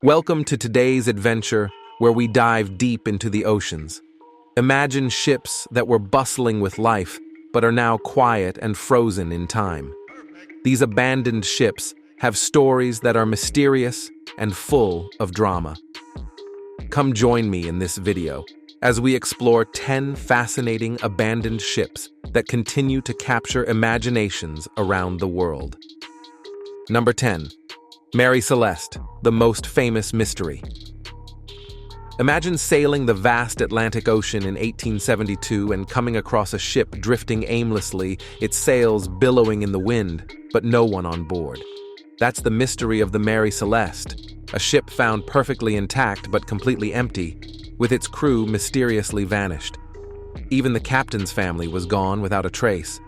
Welcome to today's adventure where we dive deep into the oceans. Imagine ships that were bustling with life but are now quiet and frozen in time. These abandoned ships have stories that are mysterious and full of drama. Come join me in this video as we explore 10 fascinating abandoned ships that continue to capture imaginations around the world. Number 10. Mary Celeste, the most famous mystery. Imagine sailing the vast Atlantic Ocean in 1872 and coming across a ship drifting aimlessly, its sails billowing in the wind, but no one on board. That's the mystery of the Mary Celeste, a ship found perfectly intact but completely empty, with its crew mysteriously vanished. Even the captain's family was gone without a trace.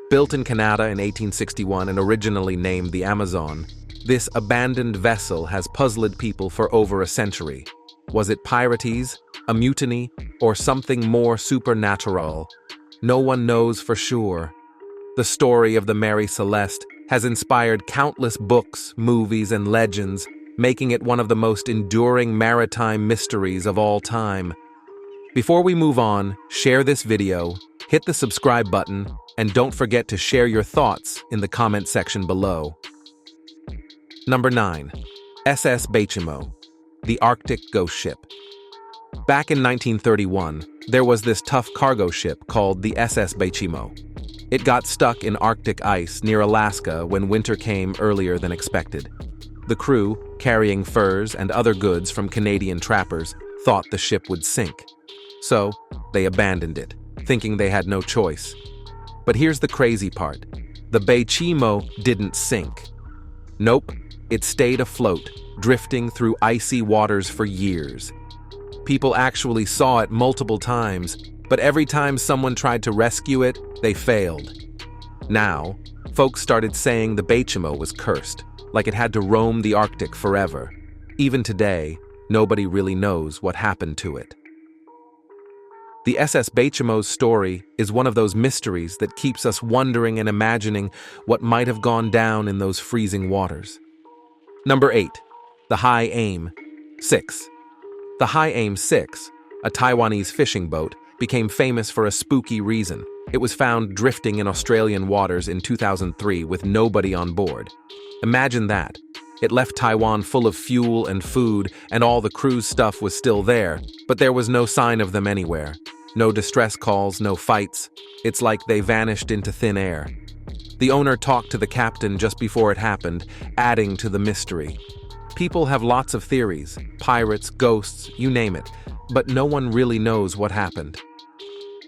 Built in Canada in 1861 and originally named the Amazon, this abandoned vessel has puzzled people for over a century. Was it pirates, a mutiny, or something more supernatural? No one knows for sure. The story of the Mary Celeste has inspired countless books, movies, and legends, making it one of the most enduring maritime mysteries of all time. Before we move on, share this video, hit the subscribe button, and don't forget to share your thoughts in the comment section below. Number 9. SS Baychimo, the Arctic ghost ship. Back in 1931, there was this tough cargo ship called the SS Baychimo. It got stuck in Arctic ice near Alaska when winter came earlier than expected. The crew, carrying furs and other goods from Canadian trappers, thought the ship would sink. So, they abandoned it, thinking they had no choice. But here's the crazy part. The Baychimo didn't sink. Nope, it stayed afloat, drifting through icy waters for years. People actually saw it multiple times, but every time someone tried to rescue it, they failed. Now, folks started saying the Baychimo was cursed, like it had to roam the Arctic forever. Even today, nobody really knows what happened to it. The SS Baychimo's story is one of those mysteries that keeps us wondering and imagining what might have gone down in those freezing waters. Number 8. The High Aim 6. The High Aim 6, a Taiwanese fishing boat, became famous for a spooky reason. It was found drifting in Australian waters in 2003 with nobody on board. Imagine that. It left Taiwan full of fuel and food, and all the crew's stuff was still there, but there was no sign of them anywhere. No distress calls, no fights. It's like they vanished into thin air. The owner talked to the captain just before it happened, adding to the mystery. People have lots of theories, pirates, ghosts, you name it, but no one really knows what happened.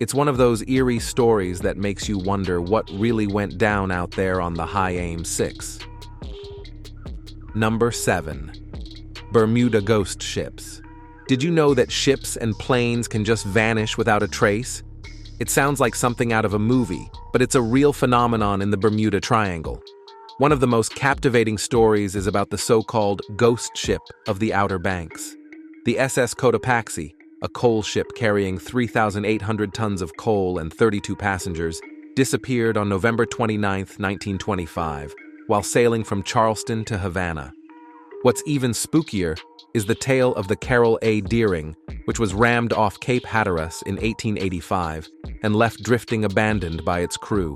It's one of those eerie stories that makes you wonder what really went down out there on the High Aim 6. Number 7. Bermuda ghost ships. Did you know that ships and planes can just vanish without a trace? It sounds like something out of a movie, but it's a real phenomenon in the Bermuda Triangle. One of the most captivating stories is about the so-called ghost ship of the Outer Banks. The SS Cotopaxi, a coal ship carrying 3,800 tons of coal and 32 passengers, disappeared on November 29, 1925, while sailing from Charleston to Havana. What's even spookier is the tale of the Carol A. Deering, which was rammed off Cape Hatteras in 1885 and left drifting abandoned by its crew.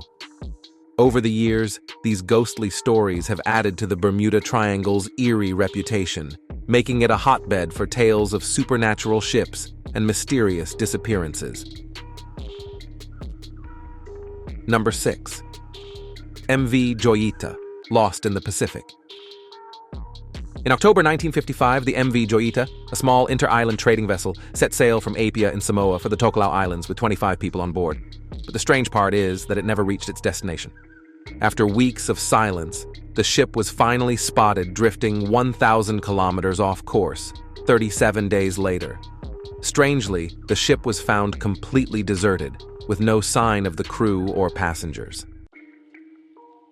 Over the years, these ghostly stories have added to the Bermuda Triangle's eerie reputation, making it a hotbed for tales of supernatural ships and mysterious disappearances. Number 6. MV Joyita, lost in the Pacific. In October 1955, the MV Joyita, a small inter-island trading vessel, set sail from Apia in Samoa for the Tokelau Islands with 25 people on board. But the strange part is that it never reached its destination. After weeks of silence, the ship was finally spotted drifting 1,000 kilometers off course, 37 days later. Strangely, the ship was found completely deserted, with no sign of the crew or passengers.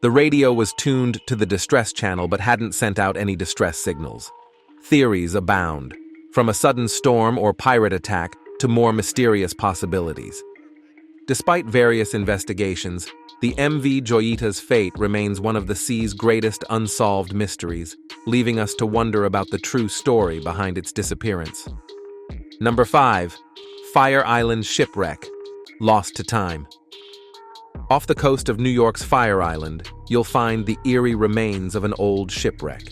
The radio was tuned to the distress channel but hadn't sent out any distress signals. Theories abound, from a sudden storm or pirate attack to more mysterious possibilities. Despite various investigations, the MV Joyita's fate remains one of the sea's greatest unsolved mysteries, leaving us to wonder about the true story behind its disappearance. Number 5. Fire Island Shipwreck, Lost to Time. Off the coast of New York's Fire Island, you'll find the eerie remains of an old shipwreck.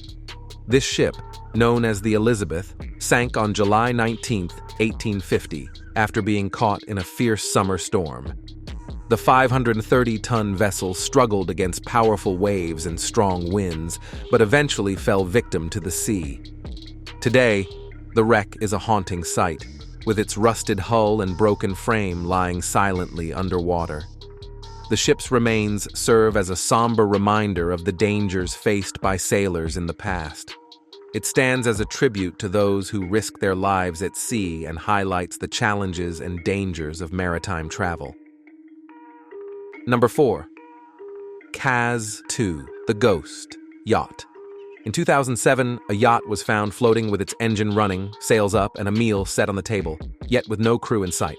This ship, known as the Elizabeth, sank on July 19, 1850, after being caught in a fierce summer storm. The 530-ton vessel struggled against powerful waves and strong winds, but eventually fell victim to the sea. Today, the wreck is a haunting sight, with its rusted hull and broken frame lying silently underwater. The ship's remains serve as a somber reminder of the dangers faced by sailors in the past. It stands as a tribute to those who risk their lives at sea and highlights the challenges and dangers of maritime travel. Number 4. Kaz II, the Ghost Yacht. In 2007, a yacht was found floating with its engine running, sails up, and a meal set on the table, yet with no crew in sight.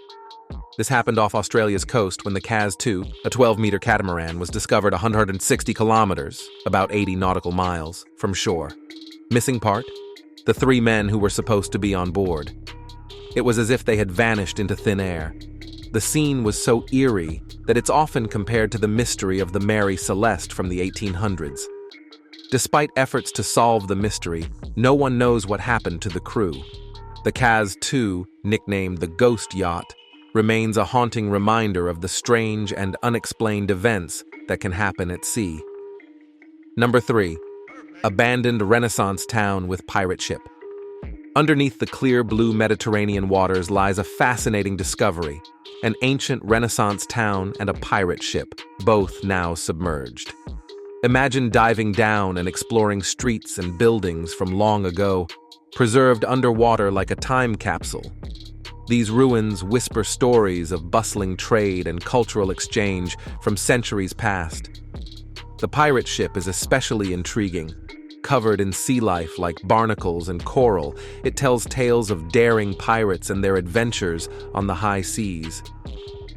This happened off Australia's coast when the Kaz II, a 12-meter catamaran, was discovered 160 kilometers, about 80 nautical miles, from shore. Missing part? The 3 men who were supposed to be on board. It was as if they had vanished into thin air. The scene was so eerie that it's often compared to the mystery of the Mary Celeste from the 1800s. Despite efforts to solve the mystery, no one knows what happened to the crew. The Kaz II, nicknamed the Ghost Yacht, remains a haunting reminder of the strange and unexplained events that can happen at sea. Number 3. Abandoned Renaissance town with pirate ship. Underneath the clear blue Mediterranean waters lies a fascinating discovery, an ancient Renaissance town and a pirate ship, both now submerged. Imagine diving down and exploring streets and buildings from long ago, preserved underwater like a time capsule. These ruins whisper stories of bustling trade and cultural exchange from centuries past. The pirate ship is especially intriguing. Covered in sea life like barnacles and coral, it tells tales of daring pirates and their adventures on the high seas.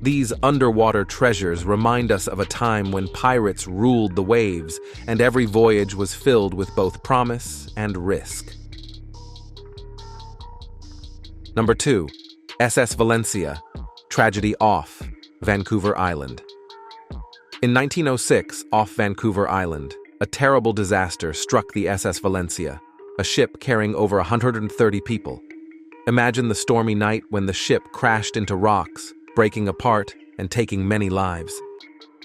These underwater treasures remind us of a time when pirates ruled the waves, and every voyage was filled with both promise and risk. Number 2. SS Valencia, tragedy off Vancouver Island. In 1906, off Vancouver Island, a terrible disaster struck the SS Valencia, a ship carrying over 130 people. Imagine the stormy night when the ship crashed into rocks, breaking apart and taking many lives.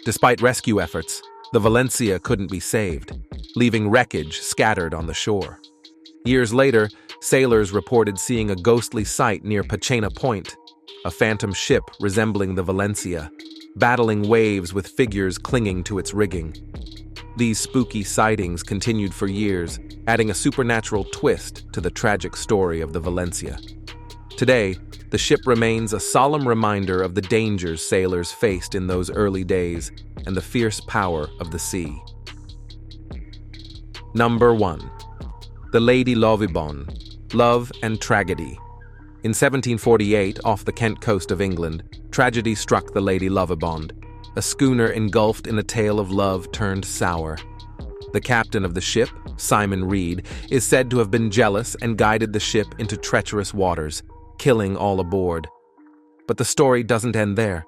Despite rescue efforts, the Valencia couldn't be saved, leaving wreckage scattered on the shore. Years later, sailors reported seeing a ghostly sight near Pachena Point, a phantom ship resembling the Valencia, battling waves with figures clinging to its rigging. These spooky sightings continued for years, adding a supernatural twist to the tragic story of the Valencia. Today, the ship remains a solemn reminder of the dangers sailors faced in those early days and the fierce power of the sea. Number 1. The Lady Lovibond, Love and Tragedy. In 1748, off the Kent coast of England, tragedy struck the Lady Lovibond, a schooner engulfed in a tale of love turned sour. The captain of the ship, Simon Reed, is said to have been jealous and guided the ship into treacherous waters, killing all aboard. But the story doesn't end there.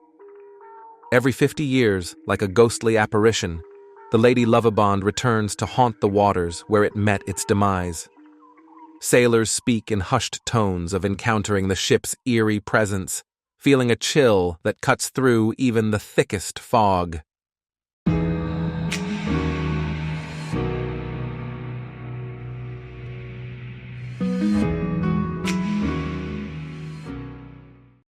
Every 50 years, like a ghostly apparition, the Lady Lovibond returns to haunt the waters where it met its demise. Sailors speak in hushed tones of encountering the ship's eerie presence, feeling a chill that cuts through even the thickest fog.